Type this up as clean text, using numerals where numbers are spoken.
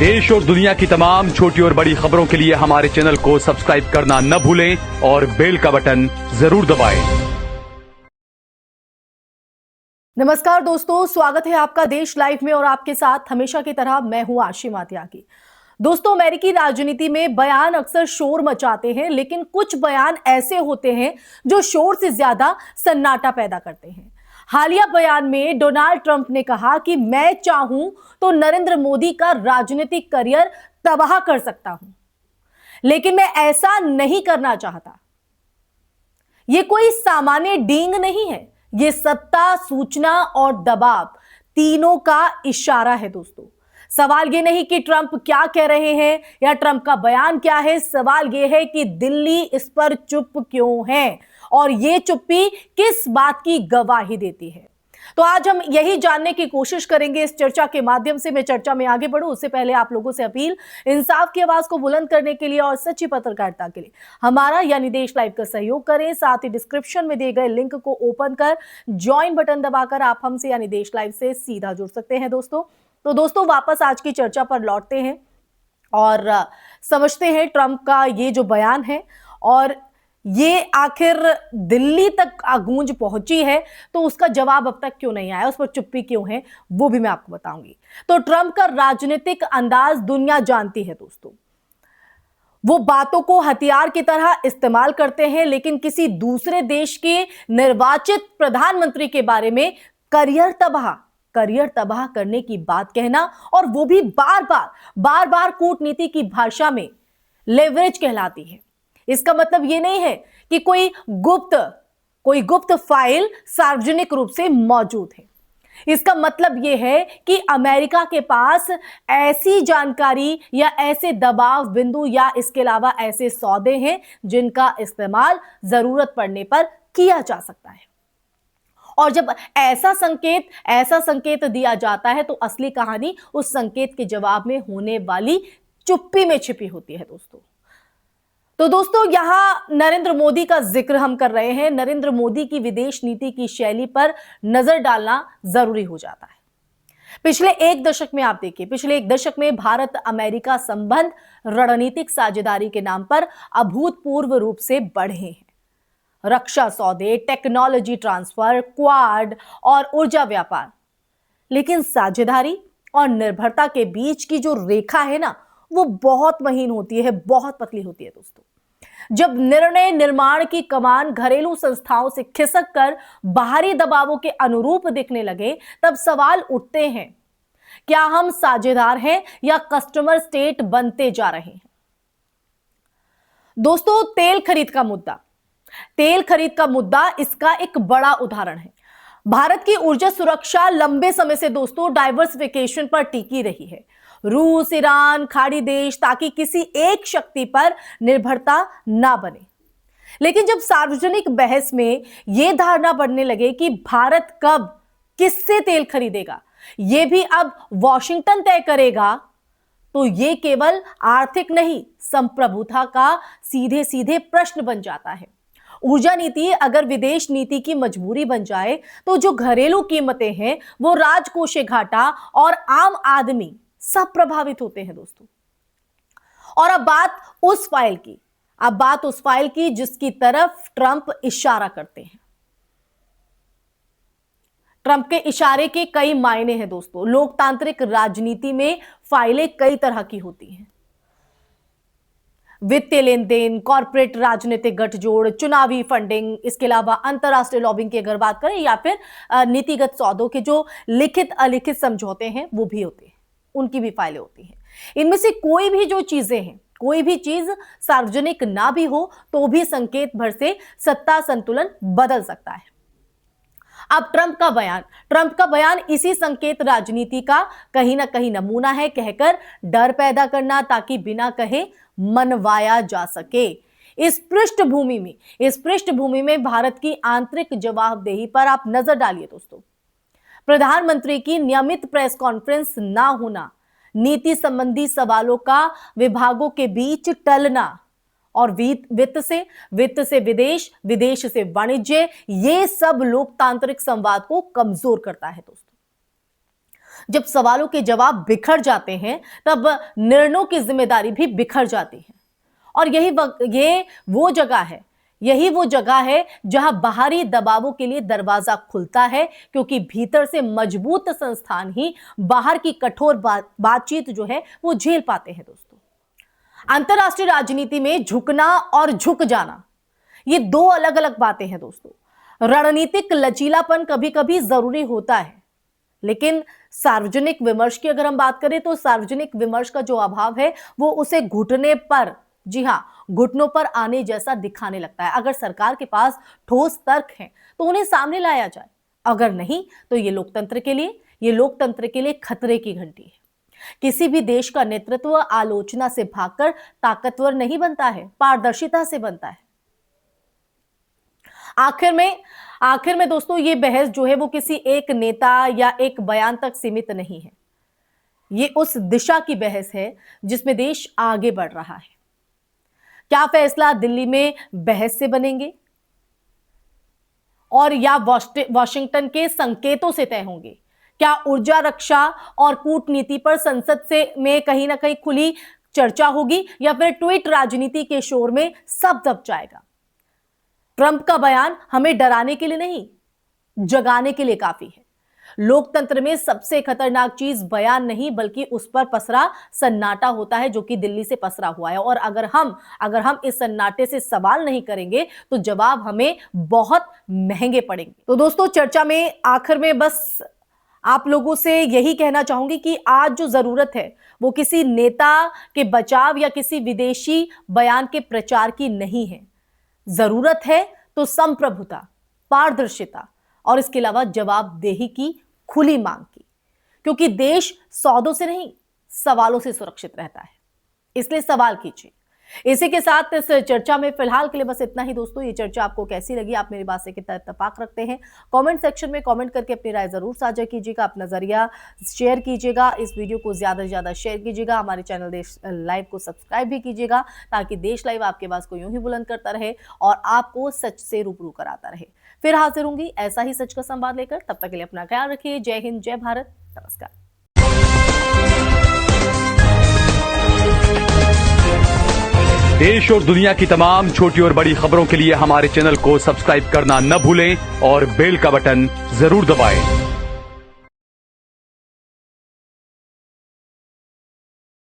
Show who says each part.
Speaker 1: देश और दुनिया की तमाम छोटी और बड़ी खबरों के लिए हमारे चैनल को सब्सक्राइब करना न भूलें और बेल का बटन जरूर दबाएं।
Speaker 2: नमस्कार दोस्तों, स्वागत है आपका देश लाइव में और आपके साथ हमेशा की तरह मैं हूं आशिमा त्यागी। दोस्तों, अमेरिकी राजनीति में बयान अक्सर शोर मचाते हैं, लेकिन कुछ बयान ऐसे होते हैं जो शोर से ज्यादा सन्नाटा पैदा करते हैं। हालिया बयान में डोनाल्ड ट्रंप ने कहा कि मैं चाहूं तो नरेंद्र मोदी का राजनीतिक करियर तबाह कर सकता हूं, लेकिन मैं ऐसा नहीं करना चाहता। यह कोई सामान्य डींग नहीं है, यह सत्ता, सूचना और दबाव तीनों का इशारा है। दोस्तों, सवाल यह नहीं कि ट्रंप क्या कह रहे हैं या ट्रंप का बयान क्या है, सवाल यह है कि दिल्ली इस पर चुप क्यों है और यह चुप्पी किस बात की गवाही देती है। तो आज हम यही जानने की कोशिश करेंगे इस चर्चा के माध्यम से। मैं चर्चा में आगे बढ़ूं उससे पहले आप लोगों से अपील, इंसाफ की आवाज को बुलंद करने के लिए और सच्ची पत्रकारिता के लिए हमारा यानी देश लाइव का सहयोग करें। साथ ही डिस्क्रिप्शन में दिए गए लिंक को ओपन कर ज्वाइन बटन दबाकर आप हमसे यानी देश लाइव से सीधा जुड़ सकते हैं। दोस्तों वापस आज की चर्चा पर लौटते हैं और समझते हैं ट्रंप का ये जो बयान है और ये आखिर दिल्ली तक गूंज पहुंची है तो उसका जवाब अब तक क्यों नहीं आया, उस पर चुप्पी क्यों है, वो भी मैं आपको बताऊंगी। तो ट्रंप का राजनीतिक अंदाज दुनिया जानती है दोस्तों। वो बातों को हथियार की तरह इस्तेमाल करते हैं, लेकिन किसी दूसरे देश के निर्वाचित प्रधानमंत्री के बारे में करियर तबाह करने की बात कहना, और वो भी बार बार कूटनीति की भाषा में लेवरेज कहलाती है। इसका मतलब यह नहीं है कि कोई गुप्त फाइल सार्वजनिक रूप से मौजूद है। इसका मतलब यह है कि अमेरिका के पास ऐसी जानकारी या ऐसे दबाव बिंदु या इसके अलावा ऐसे सौदे हैं जिनका इस्तेमाल जरूरत पड़ने पर किया जा सकता है। और जब ऐसा संकेत दिया जाता है तो असली कहानी उस संकेत के जवाब में होने वाली चुप्पी में छिपी होती है। दोस्तों यहां नरेंद्र मोदी का जिक्र हम कर रहे हैं। नरेंद्र मोदी की विदेश नीति की शैली पर नजर डालना जरूरी हो जाता है। पिछले एक दशक में आप देखिए, पिछले एक दशक में भारत अमेरिका संबंध रणनीतिक साझेदारी के नाम पर अभूतपूर्व रूप से बढ़े हैं। रक्षा सौदे, टेक्नोलॉजी ट्रांसफर, क्वाड और ऊर्जा व्यापार। लेकिन साझेदारी और निर्भरता के बीच की जो रेखा है ना, वो बहुत महीन होती है, बहुत पतली होती है। दोस्तों, जब निर्णय निर्माण की कमान घरेलू संस्थाओं से खिसक कर बाहरी दबावों के अनुरूप दिखने लगे, तब सवाल उठते हैं, क्या हम साझेदार हैं या कस्टमर स्टेट बनते जा रहे हैं। दोस्तों, तेल खरीद का मुद्दा इसका एक बड़ा उदाहरण है। भारत की ऊर्जा सुरक्षा लंबे समय से दोस्तों डाइवर्सिफिकेशन पर टिकी रही है। रूस, ईरान, खाड़ी देश, ताकि किसी एक शक्ति पर निर्भरता ना बने। लेकिन जब सार्वजनिक बहस में यह धारणा बढ़ने लगे कि भारत कब किससे तेल खरीदेगा यह भी अब वॉशिंगटन तय करेगा, तो यह केवल आर्थिक नहीं, संप्रभुता का सीधे सीधे प्रश्न बन जाता है। ऊर्जा नीति अगर विदेश नीति की मजबूरी बन जाए तो जो घरेलू कीमतें हैं वो राजकोषीय घाटा और आम आदमी सब प्रभावित होते हैं। दोस्तों, और अब बात उस फाइल की जिसकी तरफ ट्रंप इशारा करते हैं। ट्रंप के इशारे के कई मायने हैं दोस्तों। लोकतांत्रिक राजनीति में फाइलें कई तरह की होती हैं। वित्तीय लेन देन, कॉर्पोरेट राजनीतिक गठजोड़, चुनावी फंडिंग, इसके अलावा अंतरराष्ट्रीय लॉबिंग की अगर बात करें या फिर नीतिगत सौदों के जो लिखित अलिखित समझौते हैं वो भी होते हैं, उनकी भी फाइलें होती हैं। इनमें से कोई भी चीज सार्वजनिक ना भी हो तो भी संकेत भर से सत्ता संतुलन बदल सकता है। अब ट्रंप का बयान इसी संकेत राजनीति का कहीं ना कहीं नमूना है। कहकर डर पैदा करना ताकि बिना कहे मनवाया जा सके। इस पृष्ठभूमि में भारत की आंतरिक जवाबदेही पर आप नजर डालिए दोस्तों। प्रधानमंत्री की नियमित प्रेस कॉन्फ्रेंस ना होना, नीति संबंधी सवालों का विभागों के बीच टलना और वित्त से विदेश, विदेश से वाणिज्य, ये सब लोकतांत्रिक संवाद को कमजोर करता है दोस्तों। जब सवालों के जवाब बिखर जाते हैं तब निर्णयों की जिम्मेदारी भी बिखर जाती है। और यही वो जगह है जहां बाहरी दबावों के लिए दरवाजा खुलता है, क्योंकि भीतर से मजबूत संस्थान ही बाहर की कठोर बातचीत जो है वो झेल पाते हैं। दोस्तों, अंतरराष्ट्रीय राजनीति में झुकना और झुक जाना ये दो अलग अलग बातें हैं। दोस्तों, रणनीतिक लचीलापन कभी कभी जरूरी होता है, लेकिन सार्वजनिक विमर्श की अगर हम बात करें तो सार्वजनिक विमर्श का जो अभाव है वो उसे घुटने पर, जी हां, घुटनों पर आने जैसा दिखाने लगता है। अगर सरकार के पास ठोस तर्क हैं तो उन्हें सामने लाया जाए, अगर नहीं तो ये लोकतंत्र के लिए खतरे की घंटी है। किसी भी देश का नेतृत्व आलोचना से भागकर ताकतवर नहीं बनता है, पारदर्शिता से बनता है। आखिर में दोस्तों, ये बहस जो है वो किसी एक नेता या एक बयान तक सीमित नहीं है। ये उस दिशा की बहस है जिसमें देश आगे बढ़ रहा है। क्या फैसला दिल्ली में बहस से बनेंगे और या वॉशिंगटन के संकेतों से तय होंगे? क्या ऊर्जा, रक्षा और कूटनीति पर संसद में कहीं ना कहीं खुली चर्चा होगी, या फिर ट्वीट राजनीति के शोर में सब दब जाएगा? ट्रंप का बयान हमें डराने के लिए नहीं, जगाने के लिए काफी है। लोकतंत्र में सबसे खतरनाक चीज बयान नहीं बल्कि उस पर पसरा सन्नाटा होता है, जो कि दिल्ली से पसरा हुआ है। और अगर हम इस सन्नाटे से सवाल नहीं करेंगे तो जवाब हमें बहुत महंगे पड़ेंगे। तो दोस्तों, चर्चा में आखिर में बस आप लोगों से यही कहना चाहूंगी कि आज जो जरूरत है वो किसी नेता के बचाव या किसी विदेशी बयान के प्रचार की नहीं है। जरूरत है तो संप्रभुता, पारदर्शिता और इसके अलावा जवाबदेही की खुली मांग की, क्योंकि देश सौदों से नहीं सवालों से सुरक्षित रहता है। इसलिए सवाल कीजिए। इसी के साथ इस चर्चा में फिलहाल के लिए बस इतना ही। दोस्तों, ये चर्चा आपको कैसी लगी? आप मेरी बात से कितना इत्तेफाक रखते हैं? कमेंट सेक्शन में कमेंट करके अपनी राय जरूर साझा कीजिएगा, अपना नजरिया शेयर कीजिएगा। इस वीडियो को ज्यादा से ज्यादा शेयर कीजिएगा। हमारे चैनल देश लाइव को सब्सक्राइब भी कीजिएगा, ताकि देश लाइव आपके पास को यूं ही बुलंद करता रहे और आपको सच से रूबरू कराता रहे। फिर हाजिर होंगी ऐसा ही सच का संवाद लेकर। तब तक के लिए अपना ख्याल रखिए। जय हिंद, जय भारत, नमस्कार।
Speaker 1: देश और दुनिया की तमाम छोटी और बड़ी खबरों के लिए हमारे चैनल को सब्सक्राइब करना न भूलें और बेल का बटन जरूर दबाएं।